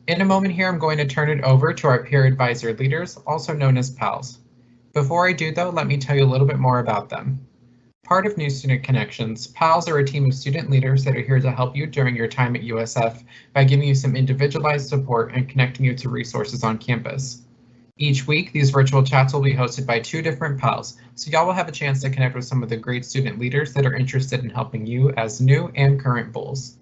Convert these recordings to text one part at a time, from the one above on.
In a moment here, I'm going to turn it over to our peer advisor leaders, also known as PALs. Before I do though, let me tell you a little bit more about them. Part of New Student Connections, PALs are a team of student leaders that are here to help you during your time at USF by giving you some individualized support and connecting you to resources on campus. Each week, these virtual chats will be hosted by 2 different PALs, so y'all will have a chance to connect with some of the great student leaders that are interested in helping you as new and current bulls.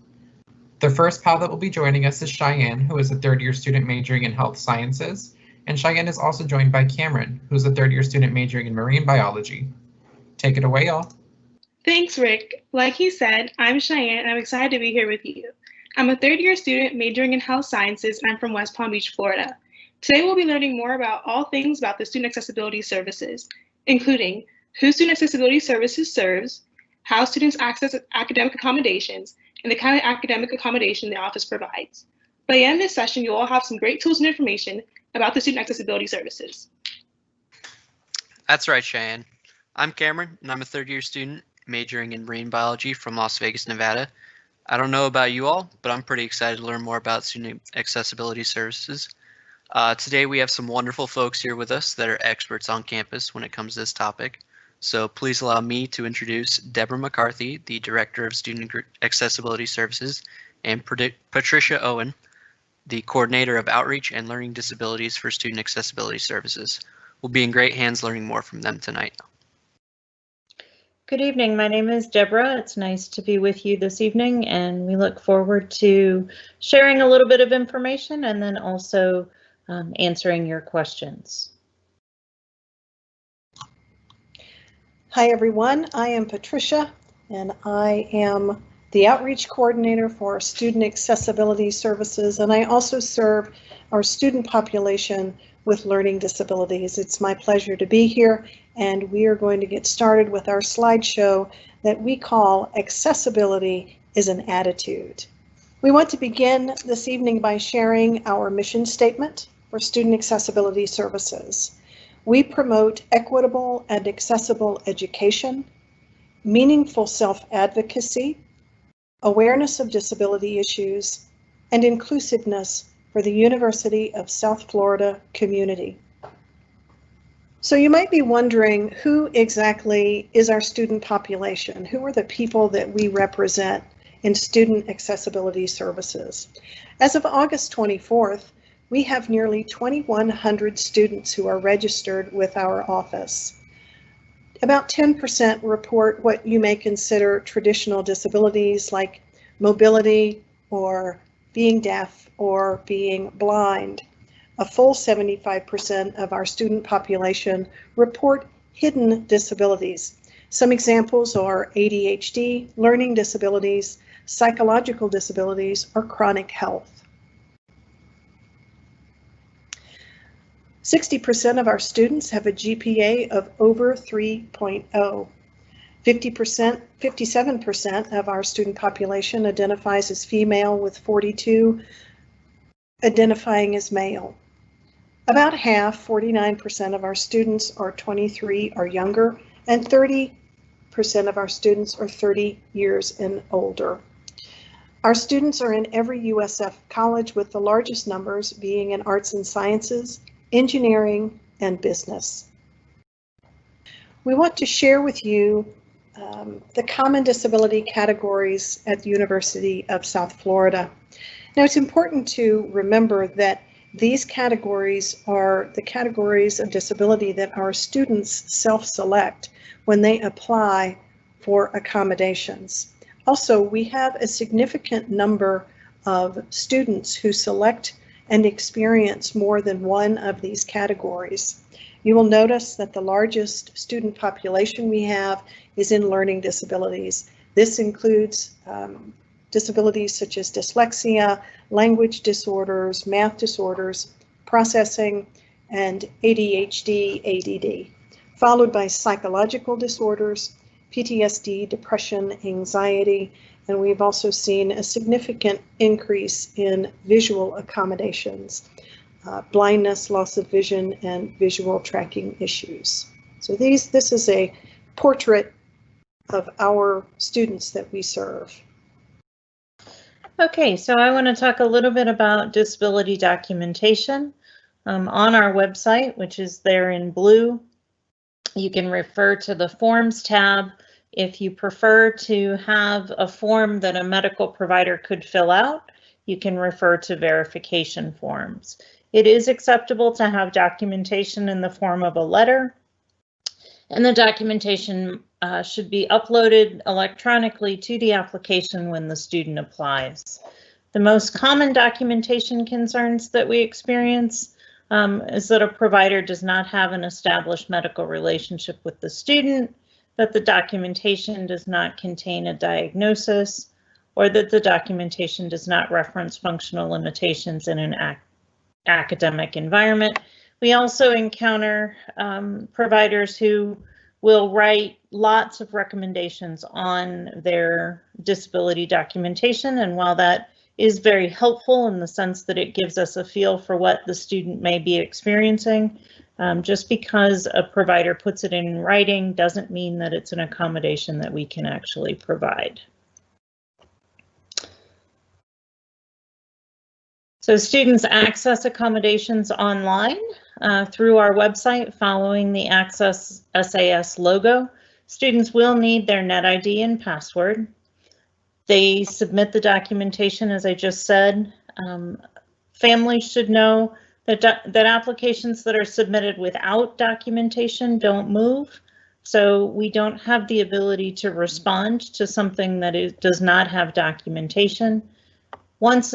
The first PAL that will be joining us is Cheyenne, who is a third-year student majoring in health sciences, and Cheyenne is also joined by Cameron, who is a third-year student majoring in marine biology. Take it away, y'all. Thanks, Rick. Like he said, I'm Cheyenne, and I'm excited to be here with you. I'm a third-year student majoring in health sciences, and I'm from West Palm Beach, Florida. Today, we'll be learning more about all things about the Student Accessibility Services, including who Student Accessibility Services serves, how students access academic accommodations, and the kind of academic accommodation the office provides. By the end of this session, you'll all have some great tools and information about the Student Accessibility Services. That's right, Cheyenne. I'm Cameron, and I'm a third-year student majoring in marine biology from Las Vegas, Nevada. I don't know about you all, but I'm pretty excited to learn more about Student Accessibility Services. Today we have some wonderful folks here with us that are experts on campus when it comes to this topic. So please allow me to introduce Deborah McCarthy, the Director of Student Accessibility Services, and Patricia Owen, the Coordinator of Outreach and Learning Disabilities for Student Accessibility Services. We'll be in great hands learning more from them tonight. Good evening. My name is Deborah. It's nice to be with you this evening, and we look forward to sharing a little bit of information and then also answering your questions. Hi everyone, I am Patricia and I am the Outreach Coordinator for Student Accessibility Services, and I also serve our student population with learning disabilities. It's my pleasure to be here, and we are going to get started with our slideshow that we call Accessibility is an Attitude. We want to begin this evening by sharing our mission statement for Student Accessibility Services. We promote equitable and accessible education, meaningful self-advocacy, awareness of disability issues, and inclusiveness for the University of South Florida community. So you might be wondering, who exactly is our student population? Who are the people that we represent in Student Accessibility Services? As of August 24th, we have nearly 2,100 students who are registered with our office. About 10% report what you may consider traditional disabilities like mobility or being deaf or being blind. A full 75% of our student population report hidden disabilities. Some examples are ADHD, learning disabilities, psychological disabilities, or chronic health. 60% of our students have a GPA of over 3.0. 57% of our student population identifies as female, with 42 identifying as male. About half, 49% of our students are 23 or younger, and 30% of our students are 30 years and older. Our students are in every USF college, with the largest numbers being in arts and sciences, engineering, and business. We want to share with you the common disability categories at the University of South Florida. Now, it's important to remember that these categories are the categories of disability that our students self-select when they apply for accommodations. Also, we have a significant number of students who select and experience more than one of these categories. You will notice that the largest student population we have is in learning disabilities. This includes disabilities such as dyslexia, language disorders, math disorders, processing, and ADHD, ADD, followed by psychological disorders, PTSD, depression, anxiety, and we've also seen a significant increase in visual accommodations, blindness, loss of vision, and visual tracking issues. So this is a portrait of our students that we serve. Okay, so I want to talk a little bit about disability documentation. On our website, which is there in blue, you can refer to the Forms tab. If you prefer to have a form that a medical provider could fill out, you can refer to verification forms. It is acceptable to have documentation in the form of a letter, and the documentation should be uploaded electronically to the application when the student applies. The most common documentation concerns that we experience is that a provider does not have an established medical relationship with the student, that the documentation does not contain a diagnosis, or that the documentation does not reference functional limitations in an academic environment. We also encounter providers who will write lots of recommendations on their disability documentation, and while that is very helpful in the sense that it gives us a feel for what the student may be experiencing, just because a provider puts it in writing doesn't mean that it's an accommodation that we can actually provide. So students access accommodations online through our website following the Access SAS logo. Students will need their NetID and password. They submit the documentation, as I just said. Families should know that applications that are submitted without documentation don't move. So we don't have the ability to respond to something that does not have documentation. Once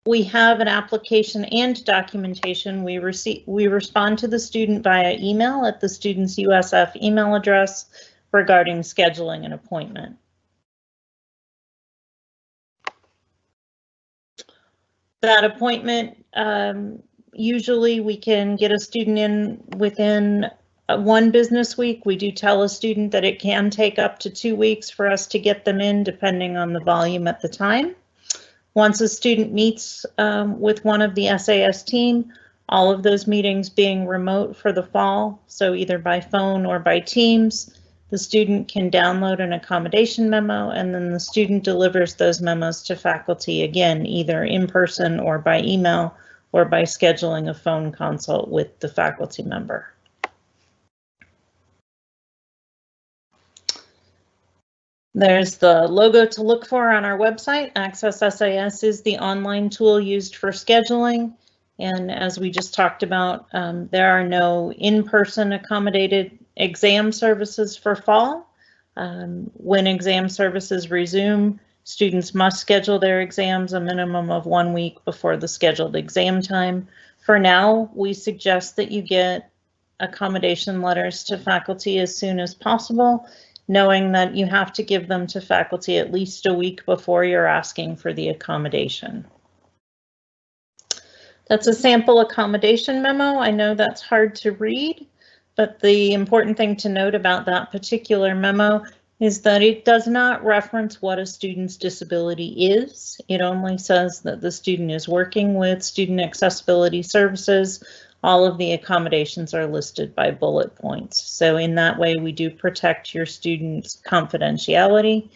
we have an application and documentation, we respond to the student via email at the student's USF email address regarding scheduling an appointment. That appointment, usually we can get a student in within 1 business week. We do tell a student that it can take up to 2 weeks for us to get them in, depending on the volume at the time. Once a student meets with one of the SAS team, all of those meetings being remote for the fall, so either by phone or by Teams, the student can download an accommodation memo, and then the student delivers those memos to faculty, again, either in person or by email, or by scheduling a phone consult with the faculty member. There's the logo to look for on our website. Access SAS is the online tool used for scheduling. And as we just talked about, there are no in-person accommodated exam services for fall. When exam services resume, students must schedule their exams a minimum of 1 week before the scheduled exam time. For now, we suggest that you get accommodation letters to faculty as soon as possible, knowing that you have to give them to faculty at least a week before you're asking for the accommodation. That's a sample accommodation memo. I know that's hard to read, but the important thing to note about that particular memo is that it does not reference what a student's disability is. It only says that the student is working with student accessibility services. All of the accommodations are listed by bullet points. So in that way, we do protect your students' confidentiality.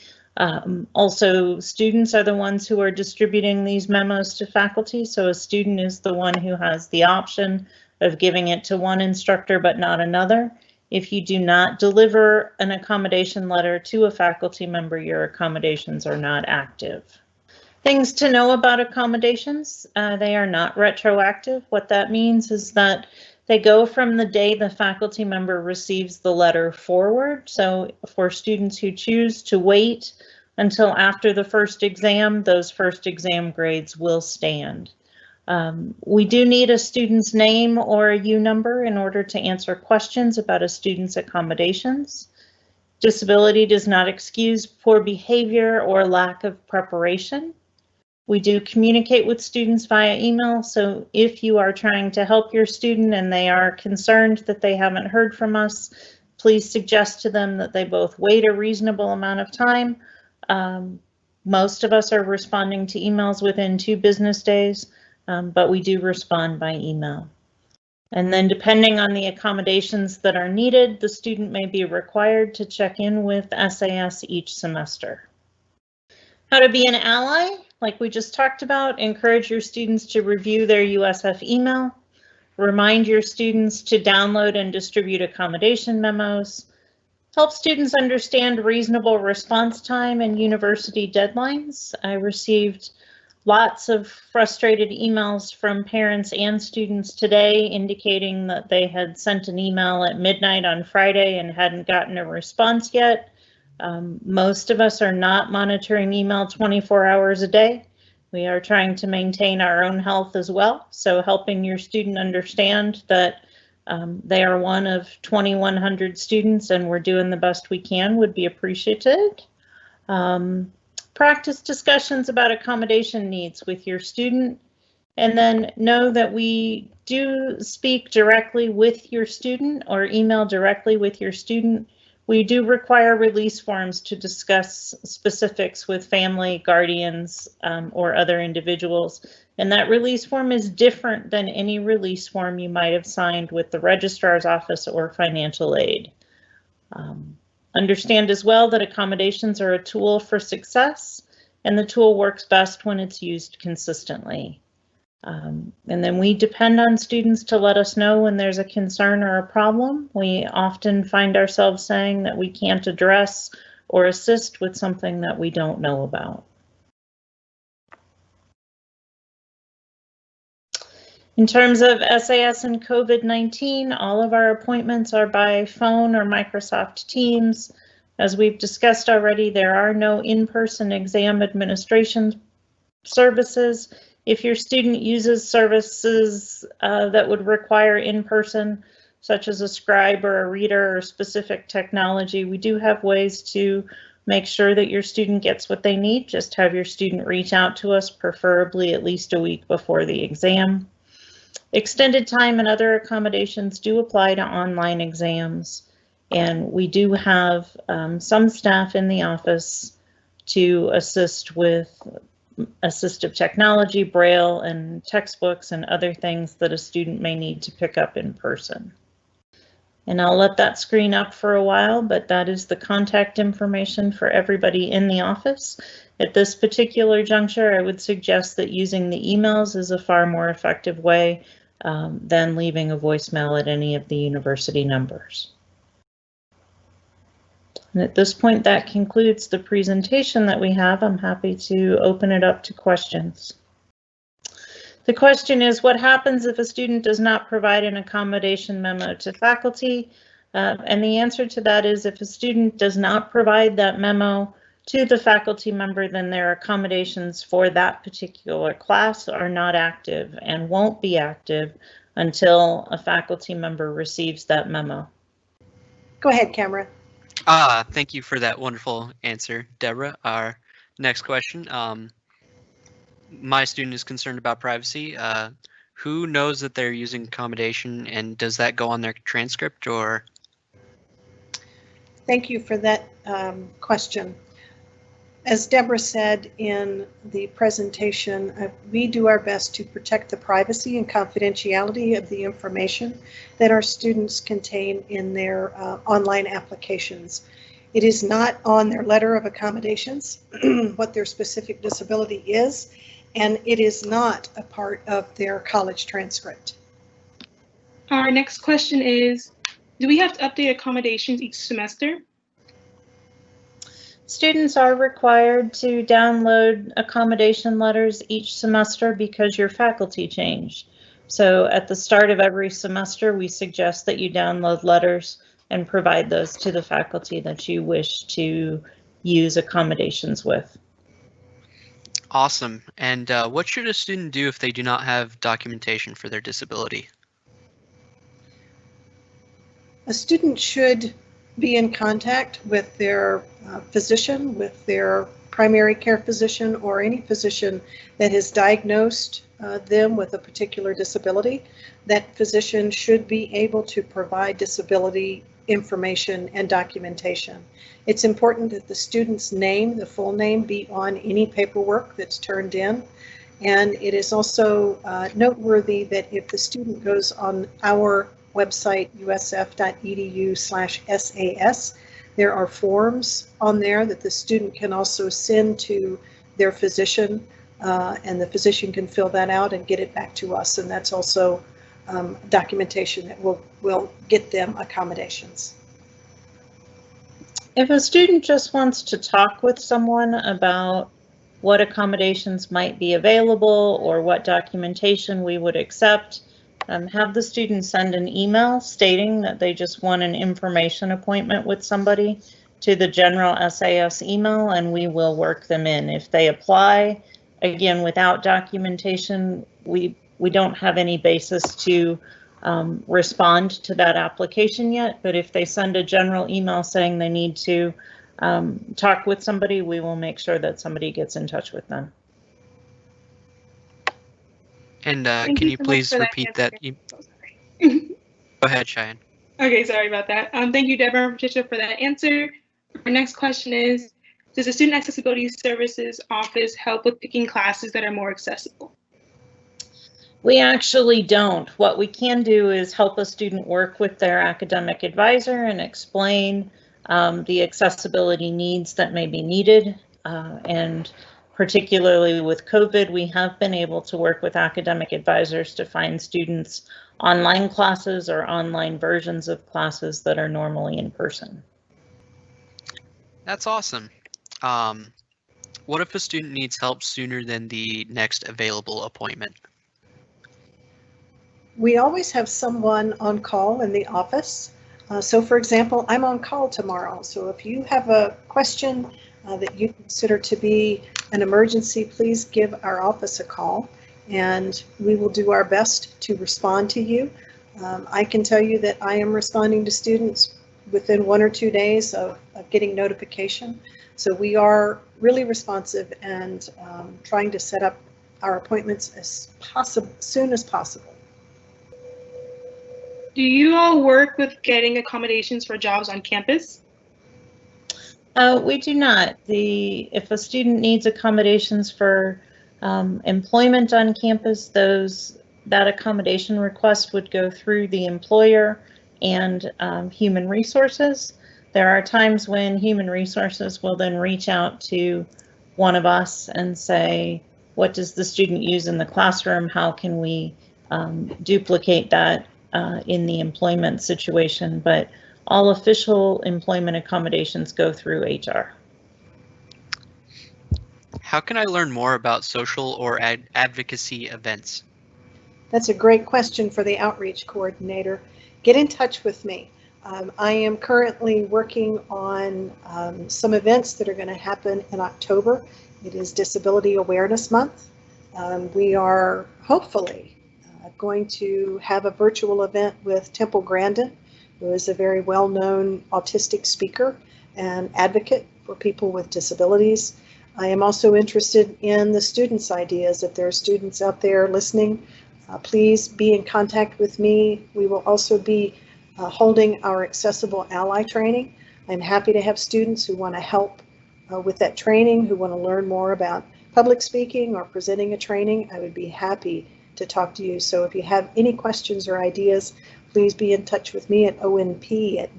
Also, students are the ones who are distributing these memos to faculty. So a student is the one who has the option of giving it to one instructor, but not another. If you do not deliver an accommodation letter to a faculty member, your accommodations are not active. Things to know about accommodations, they are not retroactive. What that means is that they go from the day the faculty member receives the letter forward. So for students who choose to wait until after the first exam, those first exam grades will stand. We do need a student's name or a U number in order to answer questions about a student's accommodations. Disability does not excuse poor behavior or lack of preparation. We do communicate with students via email, so if you are trying to help your student and they are concerned that they haven't heard from us, please suggest to them that they both wait a reasonable amount of time. Most of us are responding to emails within 2 business days, but we do respond by email. And then depending on the accommodations that are needed, the student may be required to check in with SAS each semester. How to be an ally? like we just talked about, encourage your students to review their USF email, remind your students to download and distribute accommodation memos, help students understand reasonable response time and university deadlines. I received lots of frustrated emails from parents and students today indicating that they had sent an email at midnight on Friday and hadn't gotten a response yet. Most of us are not monitoring email 24 hours a day. We are trying to maintain our own health as well. So helping your student understand that they are one of 2,100 students and we're doing the best we can would be appreciated. Practice discussions about accommodation needs with your student, and then know that we do speak directly with your student or email directly with your student. We do require release forms to discuss specifics with family, guardians, or other individuals. And that release form is different than any release form you might have signed with the registrar's office or financial aid. Understand as well that accommodations are a tool for success, and the tool works best when it's used consistently. And then we depend on students to let us know when there's a concern or a problem. We often find ourselves saying that we can't address or assist with something that we don't know about. In terms of SAS and COVID-19, all of our appointments are by phone or Microsoft Teams. As we've discussed already, there are no in-person exam administration services. If your student uses services that would require in-person, such as a scribe or a reader or specific technology, we do have ways to make sure that your student gets what they need. Just have your student reach out to us, preferably at least a week before the exam. Extended time and other accommodations do apply to online exams, and we do have some staff in the office to assist with assistive technology, Braille, and textbooks and other things that a student may need to pick up in person. And I'll let that screen up for a while, but that is the contact information for everybody in the office. At this particular juncture, I would suggest that using the emails is a far more effective way than leaving a voicemail at any of the university numbers. And at this point, that concludes the presentation that we have. I'm happy to open it up to questions. The question is, what happens if a student does not provide an accommodation memo to faculty? And the answer to that is, if a student does not provide that memo to the faculty member, then their accommodations for that particular class are not active and won't be active until a faculty member receives that memo. Go ahead, Cameron. Thank you for that wonderful answer, Deborah. Our next question. My student is concerned about privacy. Who knows that they're using accommodation, and does that go on their transcript or? Thank you for that question. As Deborah said in the presentation, we do our best to protect the privacy and confidentiality of the information that our students contain in their online applications. It is not on their letter of accommodations what their specific disability is, and it is not a part of their college transcript. Our next question is, do we have to update accommodations each semester? Students are required to download accommodation letters each semester because your faculty changed. So at the start of every semester, we suggest that you download letters and provide those to the faculty that you wish to use accommodations with. Awesome. And what should a student do if they do not have documentation for their disability? A student should be in contact with their physician, with their primary care physician, or any physician that has diagnosed them with a particular disability. That physician should be able to provide disability information and documentation. It's important that the student's name, the full name, be on any paperwork that's turned in. And it is also noteworthy that if the student goes on our website, usf.edu/SAS, there are forms on there that the student can also send to their physician and the physician can fill that out and get it back to us. And that's also documentation that will get them accommodations. If a student just wants to talk with someone about what accommodations might be available or what documentation we would accept, have the student send an email stating that they just want an information appointment with somebody to the general SAS email, and we will work them in. If they apply, again, without documentation, we don't have any basis to respond to that application yet, but if they send a general email saying they need to talk with somebody, we will make sure that somebody gets in touch with them. And can you please repeat that? Go ahead, Cheyenne. Okay, sorry about that. Thank you, Deborah and Patricia, for that answer. Our next question is, does the Student Accessibility Services Office help with picking classes that are more accessible? We actually don't. What we can do is help a student work with their academic advisor and explain the accessibility needs that may be needed. And particularly with COVID, we have been able to work with academic advisors to find students online classes or online versions of classes that are normally in person. That's awesome. What if a student needs help sooner than the next available appointment? We always have someone on call in the office. So for example, I'm on call tomorrow. So if you have a question that you consider to be an emergency, please give our office a call and we will do our best to respond to you. I can tell you that I am responding to students within 1 or 2 days of getting notification. So we are really responsive and trying to set up our appointments as soon as possible. Do you all work with getting accommodations for jobs on campus? We do not. If a student needs accommodations for employment on campus, that accommodation request would go through the employer and human resources. There are times when human resources will then reach out to one of us and say, what does the student use in the classroom? How can we duplicate that in the employment situation? But all official employment accommodations go through HR. How can I learn more about social or advocacy events? That's a great question for the outreach coordinator. Get in touch with me. I am currently working on some events that are going to happen in October. It is Disability Awareness Month. We are hopefully going to have a virtual event with Temple Grandin, who is a very well-known autistic speaker and advocate for people with disabilities. I am also interested in the students' ideas. If there are students out there listening, please be in contact with me. We will also be holding our Accessible Ally training. I'm happy to have students who want to help with that training, who want to learn more about public speaking or presenting a training. I would be happy to talk to you. So if you have any questions or ideas, please be in touch with me at onp@usf.edu.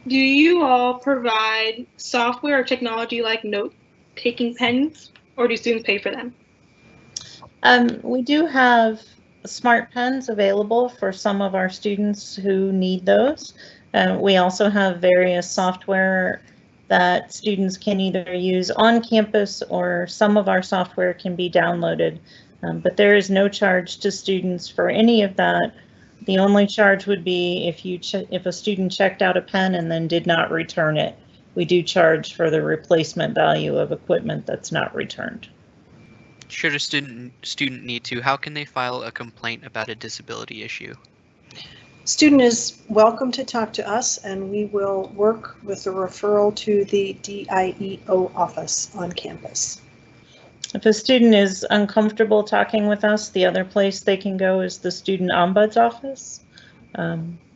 Do you all provide software or technology like note-taking pens, or do students pay for them? We do have smart pens available for some of our students who need those. We also have various software that students can either use on campus or some of our software can be downloaded, but there is no charge to students for any of that. The only charge would be if a student checked out a pen and then did not return it. We do charge for the replacement value of equipment that's not returned. Should a student need to, how can they file a complaint about a disability issue? Student is welcome to talk to us, and we will work with a referral to the DIEO office on campus. If a student is uncomfortable talking with us, the other place they can go is the Student Ombuds office.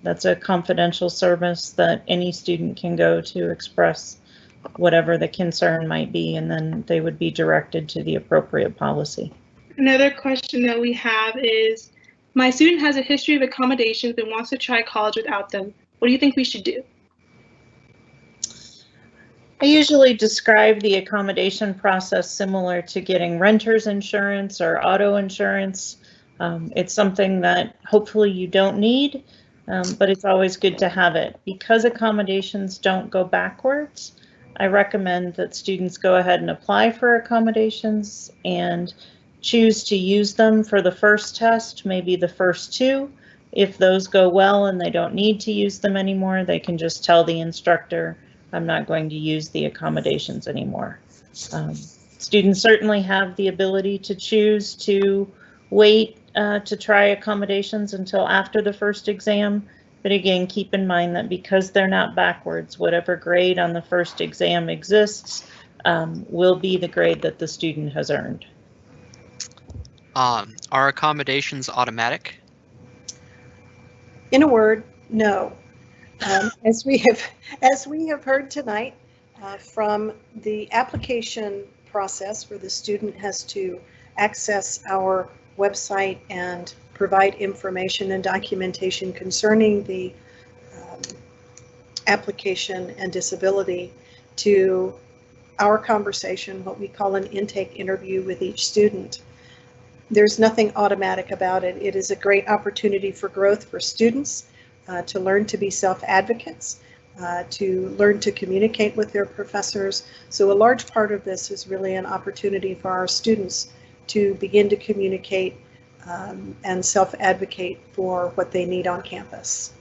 That's a confidential service that any student can go to express whatever the concern might be, and then they would be directed to the appropriate policy. Another question that we have is, my student has a history of accommodations and wants to try college without them. What do you think we should do? I usually describe the accommodation process similar to getting renter's insurance or auto insurance. It's something that hopefully you don't need, but it's always good to have it. Because accommodations don't go backwards, I recommend that students go ahead and apply for accommodations and choose to use them for the first test, maybe the first two. If those go well and they don't need to use them anymore, they can just tell the instructor, I'm not going to use the accommodations anymore. Students certainly have the ability to choose to wait to try accommodations until after the first exam. But again, keep in mind that because they're not backwards, whatever grade on the first exam exists will be the grade that the student has earned. Are accommodations automatic? In a word, no. As we have heard tonight from the application process where the student has to access our website and provide information and documentation concerning the application and disability, to our conversation, what we call an intake interview with each student. There's nothing automatic about it. It is a great opportunity for growth for students, to learn to be self-advocates, to learn to communicate with their professors. So a large part of this is really an opportunity for our students to begin to communicate and self-advocate for what they need on campus.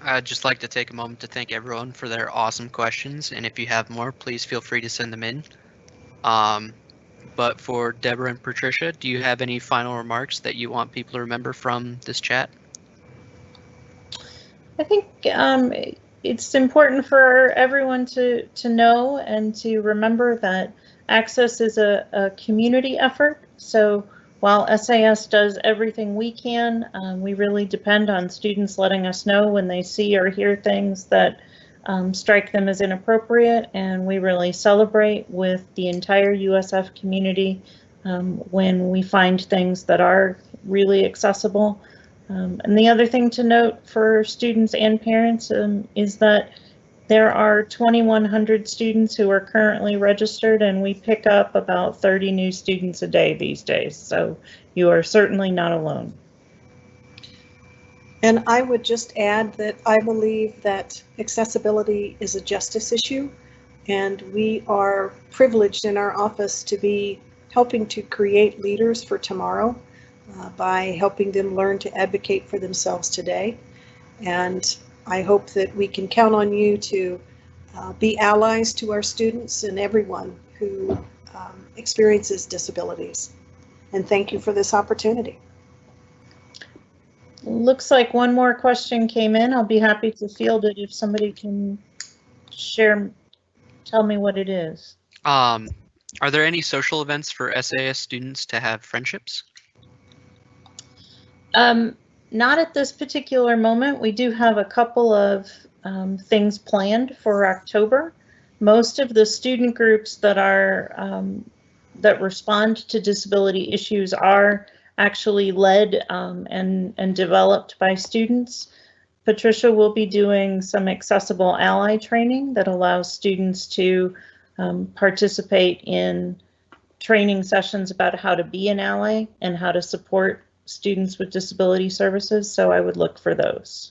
I'd just like to take a moment to thank everyone for their awesome questions, and if you have more, please feel free to send them in. But for Deborah and Patricia, do you have any final remarks that you want people to remember from this chat? I think it's important for everyone to know and to remember that Access is a community effort. So while SAS does everything we can, we really depend on students letting us know when they see or hear things that strike them as inappropriate, and we really celebrate with the entire USF community when we find things that are really accessible. And the other thing to note for students and parents is that there are 2,100 students who are currently registered, and we pick up about 30 new students a day these days. So you are certainly not alone. And I would just add that I believe that accessibility is a justice issue, and we are privileged in our office to be helping to create leaders for tomorrow by helping them learn to advocate for themselves today. And I hope that we can count on you to be allies to our students and everyone who experiences disabilities. And thank you for this opportunity. Looks like one more question came in. I'll be happy to field it if somebody can tell me what it is. Are there any social events for SAS students to have friendships? Not at this particular moment. We do have a couple of things planned for October. Most of the student groups that are that respond to disability issues are actually led and developed by students. Patricia will be doing some accessible ally training that allows students to participate in training sessions about how to be an ally and how to support students with disability services, so I would look for those.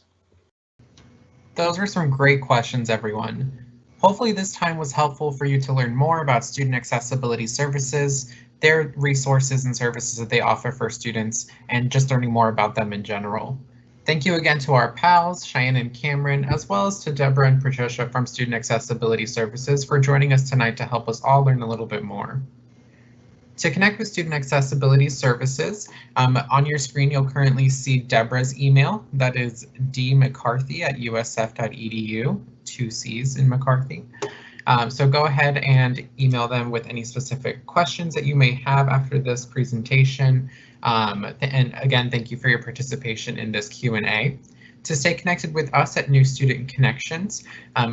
Those were some great questions, everyone. Hopefully this time was helpful for you to learn more about student accessibility services, their resources and services that they offer for students, and just learning more about them in general. Thank you again to our pals, Cheyenne and Cameron, as well as to Deborah and Patricia from Student Accessibility Services for joining us tonight to help us all learn a little bit more. To connect with Student Accessibility Services, on your screen you'll currently see Deborah's email. That is dmccarthy@usf.edu, 2 C's in McCarthy. So go ahead and email them with any specific questions that you may have after this presentation. And again, thank you for your participation in this Q&A. To stay connected with us at New Student Connections,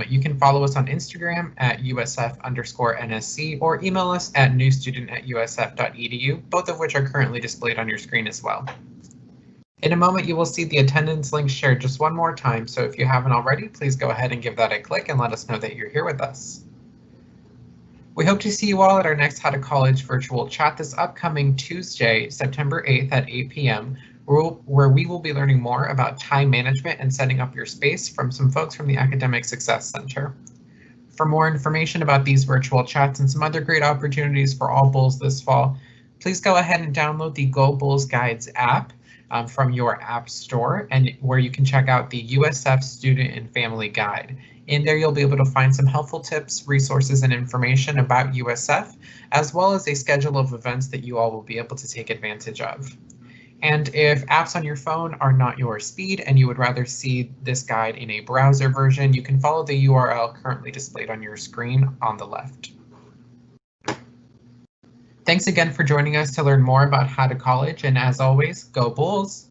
you can follow us on Instagram at USF_NSC or email us at newstudent@usf.edu, both of which are currently displayed on your screen as well. In a moment, you will see the attendance link shared just one more time, so if you haven't already, please go ahead and give that a click and let us know that you're here with us. We hope to see you all at our next How to College virtual chat this upcoming Tuesday, September 8th at 8 p.m., where we will be learning more about time management and setting up your space from some folks from the Academic Success Center. For more information about these virtual chats and some other great opportunities for all Bulls this fall, please go ahead and download the Go Bulls Guides app from your app store, and where you can check out the USF Student and Family Guide. In there, you'll be able to find some helpful tips, resources, and information about USF, as well as a schedule of events that you all will be able to take advantage of. And if apps on your phone are not your speed and you would rather see this guide in a browser version, you can follow the URL currently displayed on your screen on the left. Thanks again for joining us to learn more about How to College, and as always, go Bulls!